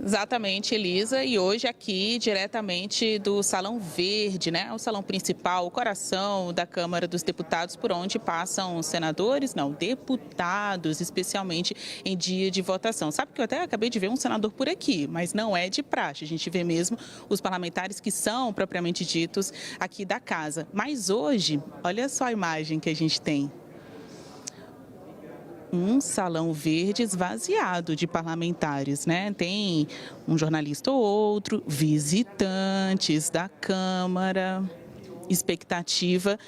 Exatamente, Elisa. E hoje aqui, diretamente do Salão Verde, né? O salão principal, o coração da Câmara dos Deputados, por onde passam senadores, não, deputados, especialmente em dia de votação. Sabe que eu até acabei de ver um senador por aqui, mas não é de praxe. A gente vê mesmo os parlamentares que são propriamente ditos aqui da casa. Mas hoje, olha só a imagem que a gente tem. Um salão verde esvaziado de parlamentares, né? Tem um jornalista ou outro, visitantes da Câmara, expectativa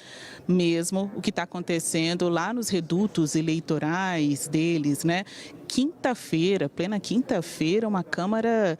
mesmo o que está acontecendo lá nos redutos eleitorais deles, né? Quinta-feira, plena quinta-feira, uma Câmara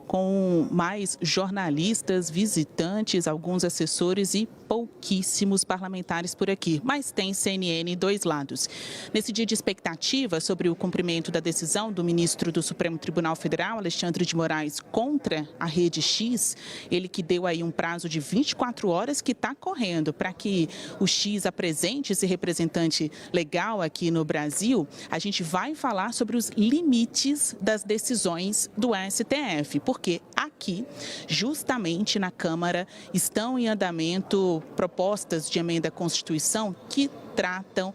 com mais jornalistas, visitantes, alguns assessores e pouquíssimos parlamentares por aqui. Mas tem CNN dois lados. Nesse dia de expectativa sobre o cumprimento da decisão do ministro do Supremo Tribunal Federal, Alexandre de Moraes, contra a Rede X, ele que deu aí um prazo de 24 horas que está correndo para que o X apresente esse representante legal aqui no Brasil, a gente vai falar sobre os limites das decisões do STF, porque aqui, justamente na Câmara, estão em andamento propostas de emenda à Constituição que tratam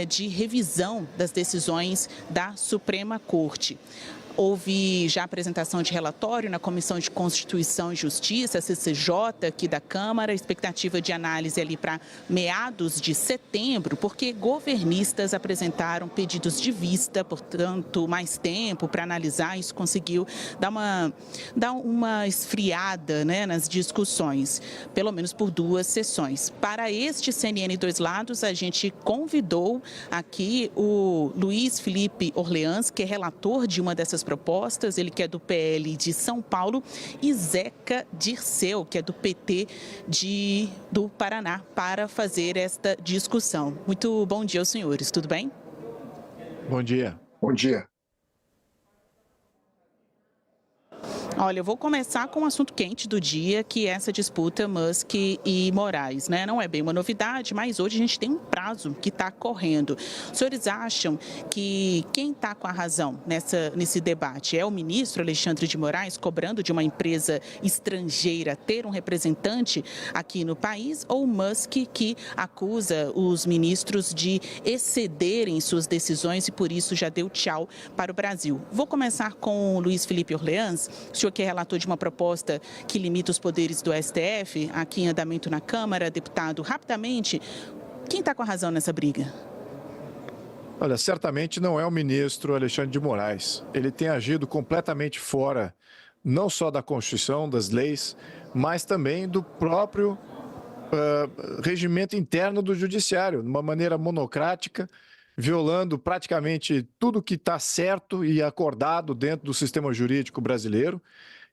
de revisão das decisões da Suprema Corte. Houve já apresentação de relatório na Comissão de Constituição e Justiça, CCJ, aqui da Câmara, expectativa de análise ali para meados de setembro, porque governistas apresentaram pedidos de vista, portanto, mais tempo para analisar. Isso conseguiu dar uma esfriada, né, nas discussões, pelo menos por duas sessões. Para este CNN Dois Lados, a gente convidou aqui o Luiz Felipe Orleans, que é relator de uma dessas propostas, ele que é do PL de São Paulo, e Zeca Dirceu, que é do PT do Paraná, para fazer esta discussão. Muito bom dia aos senhores, tudo bem? Bom dia. Bom dia. Olha, eu vou começar com um assunto quente do dia, que é essa disputa Musk e Moraes, né? Não é bem uma novidade, mas hoje a gente tem um prazo que está correndo. Os senhores acham que quem está com a razão nesse debate é o ministro Alexandre de Moraes, cobrando de uma empresa estrangeira ter um representante aqui no país, ou o Musk, que acusa os ministros de excederem suas decisões e por isso já deu tchau para o Brasil? Vou começar com o Luiz Felipe Orleans. O senhor que é relator de uma proposta que limita os poderes do STF, aqui em andamento na Câmara, deputado, rapidamente, quem está com a razão nessa briga? Olha, certamente não é o ministro Alexandre de Moraes. Ele tem agido completamente fora, não só da Constituição, das leis, mas também do próprio regimento interno do Judiciário, de uma maneira monocrática, violando praticamente tudo que está certo e acordado dentro do sistema jurídico brasileiro.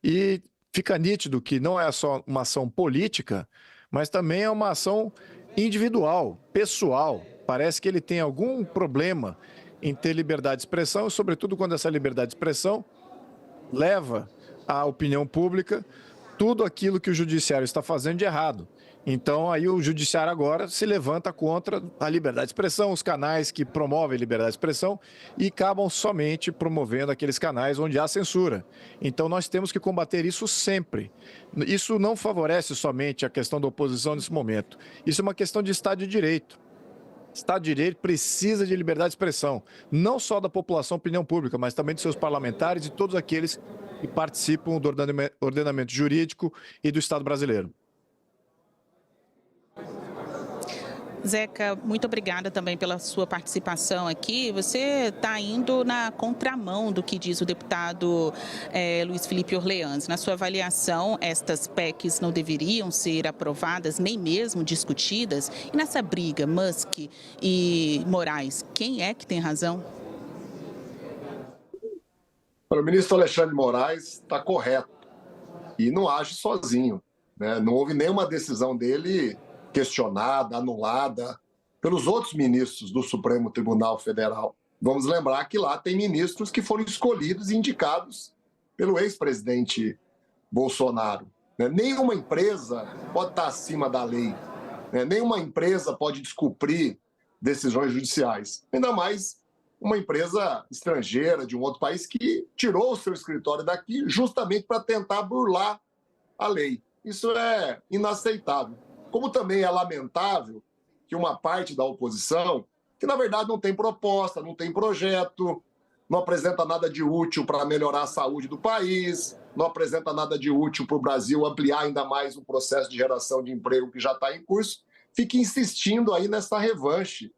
E fica nítido que não é só uma ação política, mas também é uma ação individual, pessoal. Parece que ele tem algum problema em ter liberdade de expressão, e sobretudo quando essa liberdade de expressão leva à opinião pública tudo aquilo que o judiciário está fazendo de errado. Então, aí o judiciário agora se levanta contra a liberdade de expressão, os canais que promovem liberdade de expressão e acabam somente promovendo aqueles canais onde há censura. Então, nós temos que combater isso sempre. Isso não favorece somente a questão da oposição nesse momento. Isso é uma questão de Estado de Direito. Estado de Direito precisa de liberdade de expressão, não só da população, opinião pública, mas também de seus parlamentares e todos aqueles que participam do ordenamento jurídico e do Estado brasileiro. Zeca, muito obrigada também pela sua participação aqui. Você está indo na contramão do que diz o deputado Luiz Felipe Orleans. Na sua avaliação, estas PECs não deveriam ser aprovadas, nem mesmo discutidas? E nessa briga, Musk e Moraes, quem é que tem razão? O ministro Alexandre de Moraes está correto e não age sozinho, né? Não houve nenhuma decisão dele questionada, anulada pelos outros ministros do Supremo Tribunal Federal. Vamos lembrar que lá tem ministros que foram escolhidos e indicados pelo ex-presidente Bolsonaro. Nenhuma empresa pode estar acima da lei. Nenhuma empresa pode descumprir decisões judiciais. Ainda mais uma empresa estrangeira de um outro país que tirou o seu escritório daqui justamente para tentar burlar a lei. Isso é inaceitável. Como também é lamentável que uma parte da oposição, que na verdade não tem proposta, não tem projeto, não apresenta nada de útil para melhorar a saúde do país, não apresenta nada de útil para o Brasil ampliar ainda mais o processo de geração de emprego que já está em curso, fique insistindo aí nessa revanche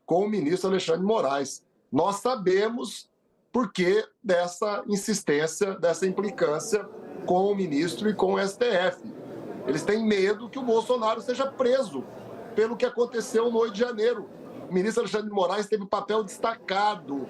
com o ministro Alexandre de Moraes. Nós sabemos por que dessa insistência, dessa implicância com o ministro e com o STF. Eles têm medo que o Bolsonaro seja preso pelo que aconteceu no 8 de janeiro. O ministro Alexandre de Moraes teve um papel destacado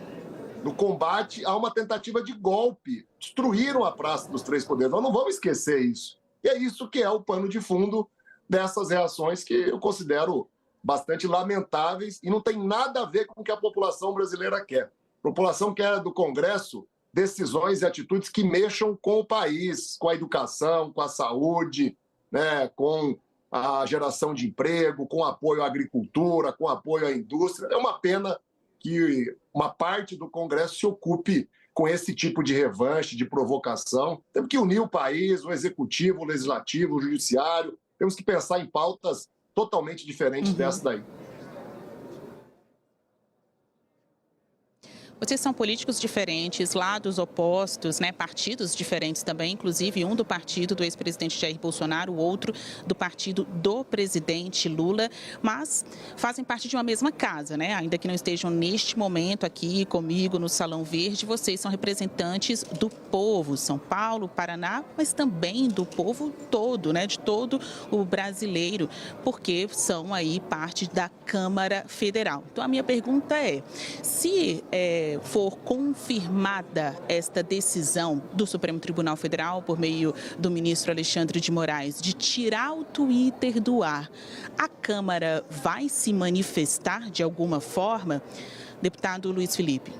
no combate a uma tentativa de golpe. Destruíram a Praça dos Três Poderes. Nós não vamos esquecer isso. E é isso que é o pano de fundo dessas reações que eu considero bastante lamentáveis e não tem nada a ver com o que a população brasileira quer. A população quer do Congresso decisões e atitudes que mexam com o país, com a educação, com a saúde, né, com a geração de emprego, com apoio à agricultura, com apoio à indústria. É uma pena que uma parte do Congresso se ocupe com esse tipo de revanche, de provocação. Temos que unir o país, o executivo, o legislativo, o judiciário. Temos que pensar em pautas totalmente diferentes dessa daí. Vocês são políticos diferentes, lados opostos, né? Partidos diferentes também, inclusive um do partido do ex-presidente Jair Bolsonaro, o outro do partido do presidente Lula, mas fazem parte de uma mesma casa, né? Ainda que não estejam neste momento aqui comigo no Salão Verde, vocês são representantes do povo, São Paulo, Paraná, mas também do povo todo, né? De todo o brasileiro, porque são aí parte da Câmara Federal. Então a minha pergunta é, se for confirmada esta decisão do Supremo Tribunal Federal por meio do ministro Alexandre de Moraes de tirar o Twitter do ar, a Câmara vai se manifestar de alguma forma? Deputado Luiz Felipe.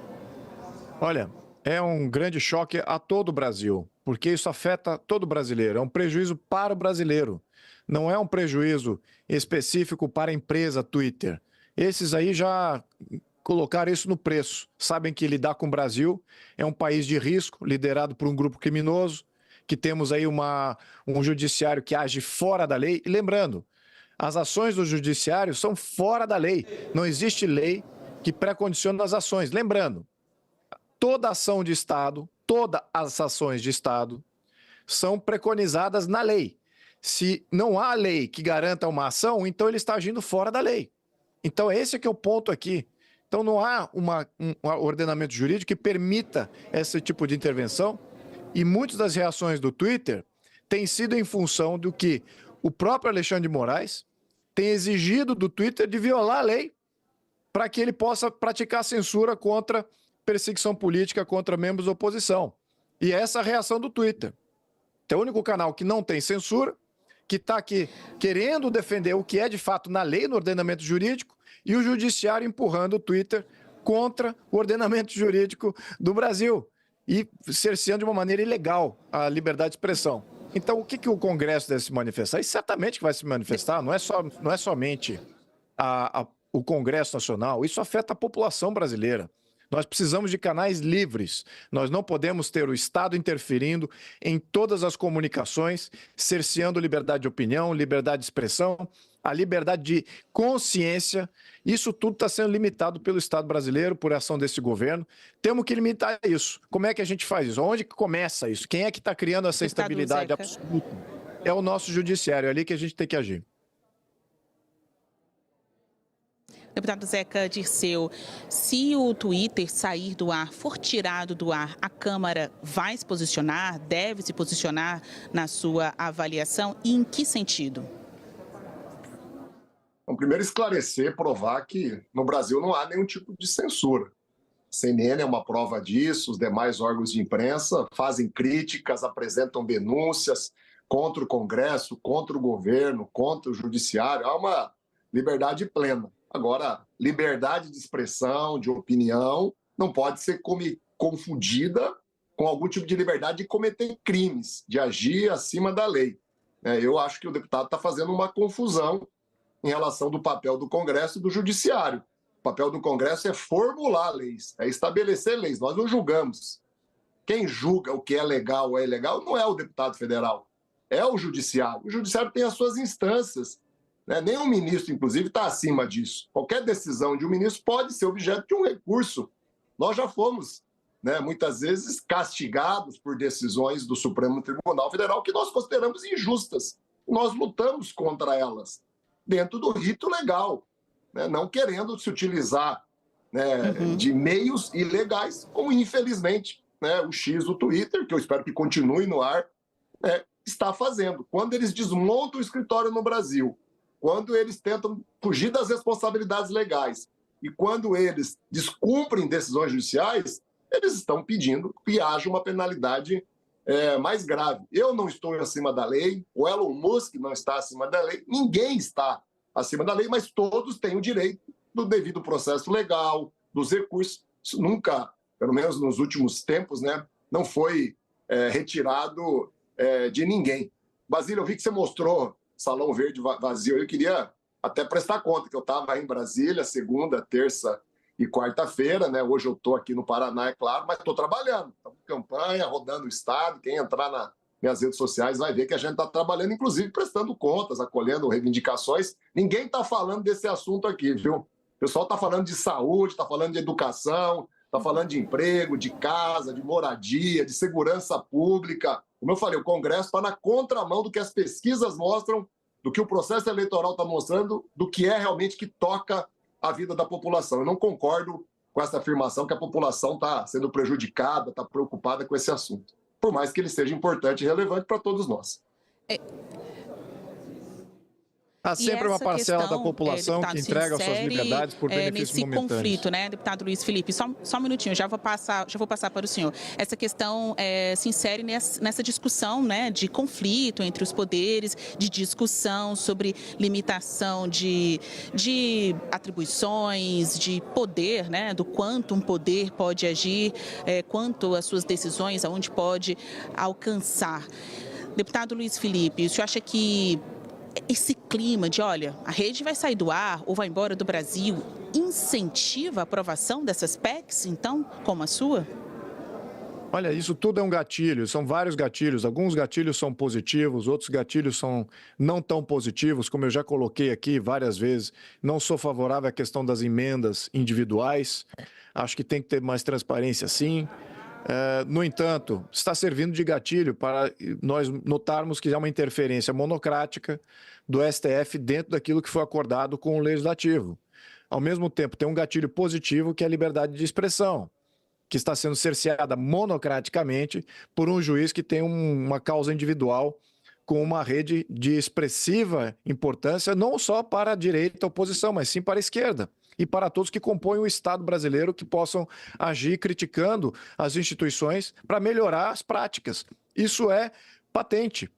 Olha, é um grande choque a todo o Brasil, porque isso afeta todo brasileiro, é um prejuízo para o brasileiro, não é um prejuízo específico para a empresa Twitter. Esses aí já colocar isso no preço. Sabem que lidar com o Brasil é um país de risco, liderado por um grupo criminoso, que temos aí um judiciário que age fora da lei. E lembrando, as ações do judiciário são fora da lei. Não existe lei que pré-condicione as ações. Lembrando, toda ação de Estado, todas as ações de Estado são preconizadas na lei. Se não há lei que garanta uma ação, então ele está agindo fora da lei. Então esse é que é o ponto aqui. Então não há um ordenamento jurídico que permita esse tipo de intervenção e muitas das reações do Twitter têm sido em função do que o próprio Alexandre de Moraes tem exigido do Twitter de violar a lei para que ele possa praticar censura contra perseguição política contra membros da oposição. E essa é a reação do Twitter. É o único canal que não tem censura, que está aqui querendo defender o que é de fato na lei, no ordenamento jurídico, e o judiciário empurrando o Twitter contra o ordenamento jurídico do Brasil e cerceando de uma maneira ilegal a liberdade de expressão. Então, o que o Congresso deve se manifestar? E certamente que vai se manifestar, não é somente o Congresso Nacional, isso afeta a população brasileira. Nós precisamos de canais livres. Nós não podemos ter o Estado interferindo em todas as comunicações, cerceando liberdade de opinião, liberdade de expressão, a liberdade de consciência. Isso tudo está sendo limitado pelo Estado brasileiro, por ação desse governo. Temos que limitar isso. Como é que a gente faz isso? Onde que começa isso? Quem é que está criando essa instabilidade absoluta? É o nosso judiciário, é ali que a gente tem que agir. Deputado Zeca Dirceu, se o Twitter sair do ar, for tirado do ar, a Câmara vai se posicionar, deve se posicionar na sua avaliação e em que sentido? Bom, primeiro esclarecer, provar que no Brasil não há nenhum tipo de censura. A CNN é uma prova disso, os demais órgãos de imprensa fazem críticas, apresentam denúncias contra o Congresso, contra o governo, contra o judiciário. Há uma liberdade plena. Agora, liberdade de expressão, de opinião, não pode ser confundida com algum tipo de liberdade de cometer crimes, de agir acima da lei. Eu acho que o deputado está fazendo uma confusão em relação do papel do Congresso e do Judiciário. papel do Congresso é formular leis, é estabelecer leis. Nós não julgamos. Quem julga o que é legal ou é ilegal não é o deputado federal, é o judiciário. O judiciário tem as suas instâncias, né? Nenhum ministro, inclusive, está acima disso. Qualquer decisão de um ministro pode ser objeto de um recurso. Nós já fomos, né, muitas vezes castigados por decisões do Supremo Tribunal Federal que nós consideramos injustas. Nós lutamos contra elas, dentro do rito legal, né, não querendo se utilizar, né, de meios ilegais, como infelizmente, né, o X do Twitter, que eu espero que continue no ar, está fazendo. Quando eles desmontam o escritório no Brasil, quando eles tentam fugir das responsabilidades legais e quando eles descumprem decisões judiciais, eles estão pedindo que haja uma penalidade mais grave. Eu não estou acima da lei, o Elon Musk não está acima da lei, ninguém está acima da lei, mas todos têm o direito do devido processo legal, dos recursos. Isso nunca, pelo menos nos últimos tempos, né, não foi retirado de ninguém. Basílio, eu vi que você mostrou Salão Verde vazio. Eu queria até prestar conta que eu estava em Brasília segunda, terça e quarta-feira, né? Hoje eu estou aqui no Paraná, é claro, mas estou trabalhando. Estamos em campanha, rodando o estado. Quem entrar nas minhas redes sociais vai ver que a gente está trabalhando, inclusive prestando contas, acolhendo reivindicações. Ninguém está falando desse assunto aqui, viu? O pessoal está falando de saúde, está falando de educação, está falando de emprego, de casa, de moradia, de segurança pública. Como eu falei, o Congresso está na contramão do que as pesquisas mostram, do que o processo eleitoral está mostrando, do que é realmente que toca a vida da população. Eu não concordo com essa afirmação que a população está sendo prejudicada, está preocupada com esse assunto, por mais que ele seja importante e relevante para todos nós. Há sempre uma parcela da população que entrega suas liberdades por benefício momentâneo. Nesse conflito, né, deputado Luiz Felipe, só um minutinho, já vou passar para o senhor. Essa questão se insere nessa discussão, né, de conflito entre os poderes, de discussão sobre limitação de atribuições, de poder, né, do quanto um poder pode agir, quanto as suas decisões, aonde pode alcançar. Deputado Luiz Felipe, o senhor acha que esse clima de, olha, a rede vai sair do ar ou vai embora do Brasil, incentiva a aprovação dessas PECs, então, como a sua? Olha, isso tudo é um gatilho, são vários gatilhos. Alguns gatilhos são positivos, outros gatilhos são não tão positivos, como eu já coloquei aqui várias vezes. Não sou favorável à questão das emendas individuais, acho que tem que ter mais transparência, sim. No entanto, está servindo de gatilho para nós notarmos que há uma interferência monocrática do STF dentro daquilo que foi acordado com o Legislativo. Ao mesmo tempo, tem um gatilho positivo que é a liberdade de expressão, que está sendo cerceada monocraticamente por um juiz que tem uma causa individual com uma rede de expressiva importância, não só para a direita, a oposição, mas sim para a esquerda. E para todos que compõem o Estado brasileiro que possam agir criticando as instituições para melhorar as práticas. Isso é patente.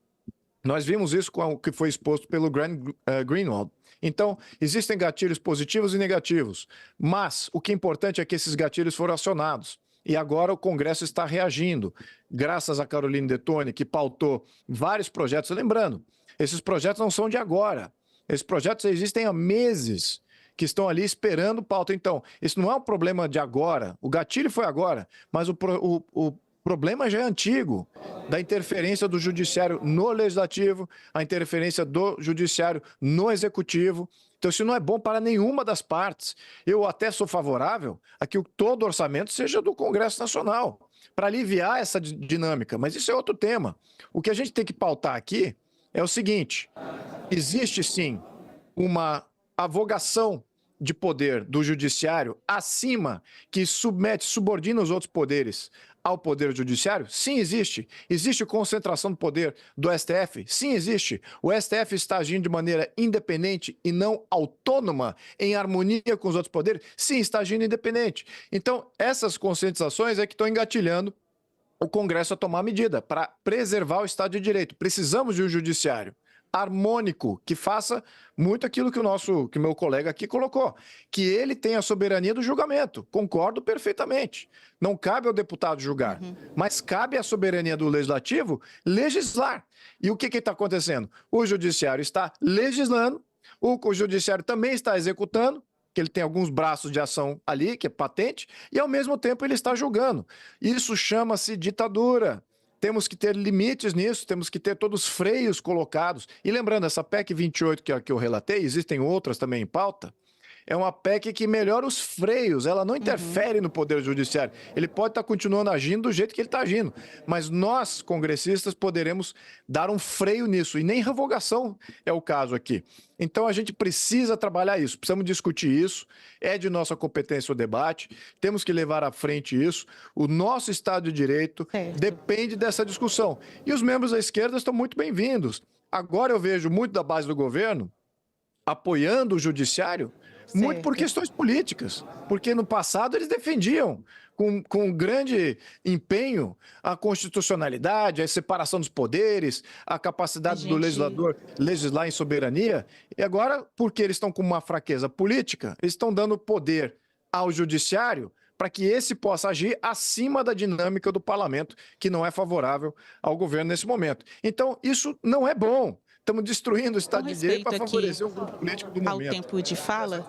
Nós vimos isso com o que foi exposto pelo Greenwald. Então, existem gatilhos positivos e negativos, mas o que é importante é que esses gatilhos foram acionados. E agora o Congresso está reagindo, graças a Caroline Detoni, que pautou vários projetos. Lembrando, esses projetos não são de agora. Esses projetos existem há meses, que estão ali esperando pauta. Então, isso não é um problema de agora, o gatilho foi agora, mas o problema já é antigo, da interferência do judiciário no legislativo, a interferência do judiciário no executivo. Então, isso não é bom para nenhuma das partes. Eu até sou favorável a que todo orçamento seja do Congresso Nacional, para aliviar essa dinâmica, mas isso é outro tema. O que a gente tem que pautar aqui é o seguinte: existe sim uma avogação de poder do judiciário acima, que subordina os outros poderes ao poder judiciário? Sim, existe. Existe concentração do poder do STF? Sim, existe. O STF está agindo de maneira independente e não autônoma, em harmonia com os outros poderes? Sim, está agindo independente. Então, essas conscientizações é que estão engatilhando o Congresso a tomar medida para preservar o Estado de Direito. Precisamos de um judiciário harmônico, que faça muito aquilo que o meu colega aqui colocou, que ele tem a soberania do julgamento. Concordo perfeitamente. Não cabe ao deputado julgar, mas cabe à soberania do legislativo legislar. E o que está acontecendo? O judiciário está legislando, o judiciário também está executando. que ele tem alguns braços de ação ali, que é patente, e ao mesmo tempo ele está julgando. Isso chama-se ditadura. Temos que ter limites nisso, temos que ter todos os freios colocados. E lembrando, essa PEC 28 que eu relatei, existem outras também em pauta, é uma PEC que melhora os freios, ela não interfere no Poder Judiciário. Ele pode estar continuando agindo do jeito que ele está agindo, mas nós, congressistas, poderemos dar um freio nisso, e nem revogação é o caso aqui. Então a gente precisa trabalhar isso, precisamos discutir isso, é de nossa competência o debate, temos que levar à frente isso. O nosso Estado de Direito depende dessa discussão. E os membros da esquerda estão muito bem-vindos. Agora eu vejo muito da base do governo apoiando o judiciário, muito por questões políticas, porque no passado eles defendiam com grande empenho a constitucionalidade, a separação dos poderes, a capacidade do legislador legislar em soberania, e agora, porque eles estão com uma fraqueza política, eles estão dando poder ao judiciário para que esse possa agir acima da dinâmica do parlamento, que não é favorável ao governo nesse momento. Então, isso não é bom. Estamos destruindo o Estado de Direito para favorecer o grupo político do momento. Ao tempo de fala,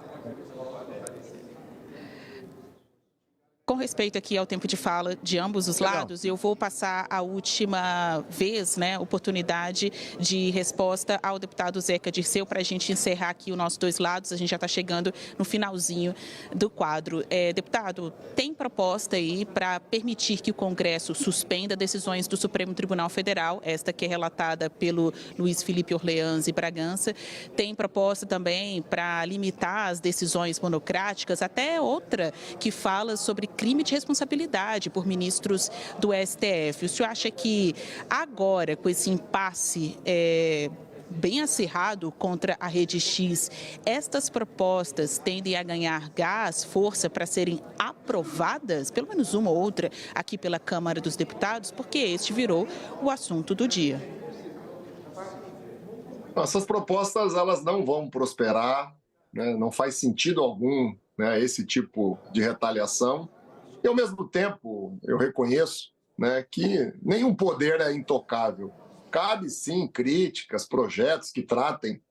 com respeito aqui ao tempo de fala de ambos os lados, eu vou passar a última vez, oportunidade de resposta ao deputado Zeca Dirceu para a gente encerrar aqui os nossos dois lados. A gente já está chegando no finalzinho do quadro. Deputado, tem proposta aí para permitir que o Congresso suspenda decisões do Supremo Tribunal Federal, esta que é relatada pelo Luiz Felipe Orleans e Bragança. Tem proposta também para limitar as decisões monocráticas, até outra que fala sobre crime de responsabilidade por ministros do STF. O senhor acha que agora, com esse impasse bem acirrado contra a Rede X, estas propostas tendem a ganhar gás, força para serem aprovadas, pelo menos uma ou outra, aqui pela Câmara dos Deputados, porque este virou o assunto do dia? Essas propostas, elas não vão prosperar, não faz sentido algum, esse tipo de retaliação. E, ao mesmo tempo, eu reconheço que nenhum poder é intocável. Cabe, sim, críticas, projetos que tratem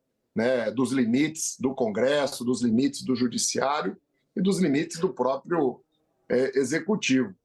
dos limites do Congresso, dos limites do Judiciário e dos limites do próprio Executivo.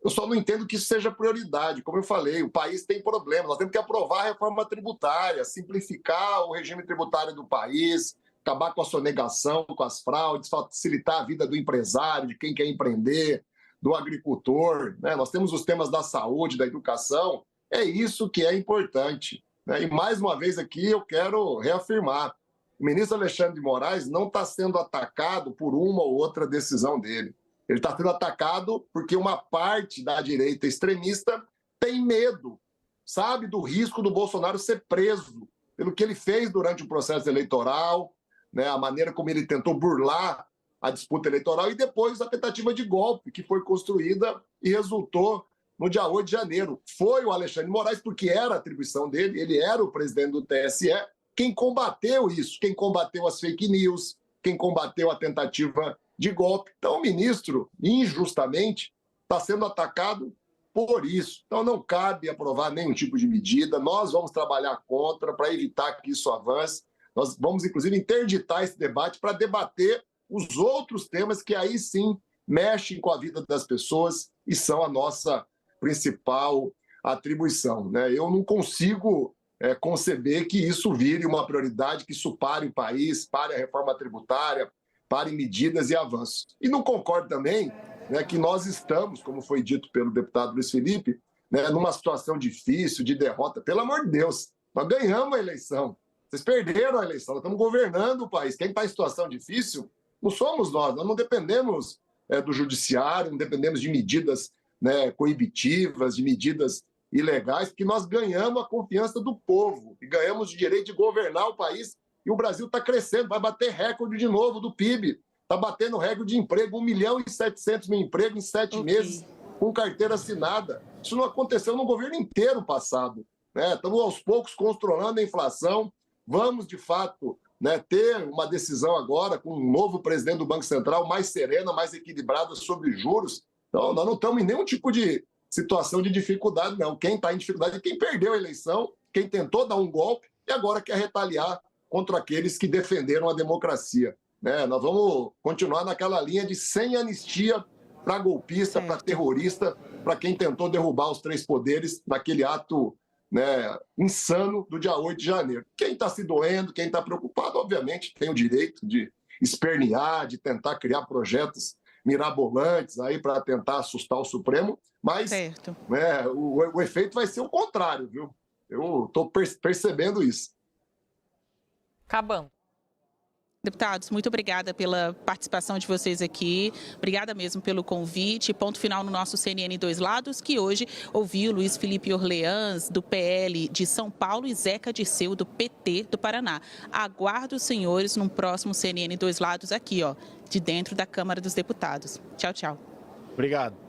Eu só não entendo que isso seja prioridade. Como eu falei, o país tem problemas. Nós temos que aprovar a reforma tributária, simplificar o regime tributário do país, acabar com a sonegação, com as fraudes, facilitar a vida do empresário, de quem quer empreender, do agricultor. Nós temos os temas da saúde, da educação. É isso que é importante. E, mais uma vez aqui, eu quero reafirmar. O ministro Alexandre de Moraes não está sendo atacado por uma ou outra decisão dele. Ele está sendo atacado porque uma parte da direita extremista tem medo, sabe, do risco do Bolsonaro ser preso pelo que ele fez durante o processo eleitoral, a maneira como ele tentou burlar a disputa eleitoral e depois a tentativa de golpe que foi construída e resultou no dia 8 de janeiro. Foi o Alexandre de Moraes, porque era a atribuição dele, ele era o presidente do TSE, quem combateu isso, quem combateu as fake news, quem combateu a tentativa de golpe. Então, o ministro, injustamente, está sendo atacado por isso. Então, não cabe aprovar nenhum tipo de medida. Nós vamos trabalhar contra para evitar que isso avance. Nós vamos, inclusive, interditar esse debate para debater os outros temas que aí sim mexem com a vida das pessoas e são a nossa principal atribuição. Eu não consigo conceber que isso vire uma prioridade, que isso pare o país, pare a reforma tributária, pare medidas e avanços. E não concordo também que nós estamos, como foi dito pelo deputado Luiz Felipe, numa situação difícil, de derrota. Pelo amor de Deus, nós ganhamos a eleição. Vocês perderam a eleição, nós estamos governando o país. Quem está em situação difícil não somos nós não dependemos do judiciário, não dependemos de medidas coibitivas, de medidas ilegais, porque nós ganhamos a confiança do povo e ganhamos o direito de governar o país. E o Brasil está crescendo, vai bater recorde de novo do PIB, está batendo recorde de emprego, 1.700.000 empregos em 7 meses, com carteira assinada. Isso não aconteceu no governo inteiro passado. Estamos aos poucos controlando a inflação, vamos de fato ter uma decisão agora com um novo presidente do Banco Central mais serena, mais equilibrada sobre juros. Então, nós não estamos em nenhum tipo de situação de dificuldade, não. Quem está em dificuldade é quem perdeu a eleição, quem tentou dar um golpe e agora quer retaliar contra aqueles que defenderam a democracia. né? Nós vamos continuar naquela linha de sem anistia para golpista, para terrorista, para quem tentou derrubar os três poderes naquele ato, né, insano do dia 8 de janeiro. Quem está se doendo, quem está preocupado, obviamente tem o direito de espernear, de tentar criar projetos mirabolantes aí para tentar assustar o Supremo, mas né, o efeito vai ser o contrário, viu? Eu estou percebendo isso. Acabando. Deputados, muito obrigada pela participação de vocês aqui. Obrigada mesmo pelo convite. Ponto final no nosso CNN Dois Lados, que hoje ouviu Luiz Felipe Orleans, do PL de São Paulo, e Zeca Dirceu, do PT do Paraná. Aguardo os senhores num próximo CNN Dois Lados aqui, ó, de dentro da Câmara dos Deputados. Tchau, tchau. Obrigado.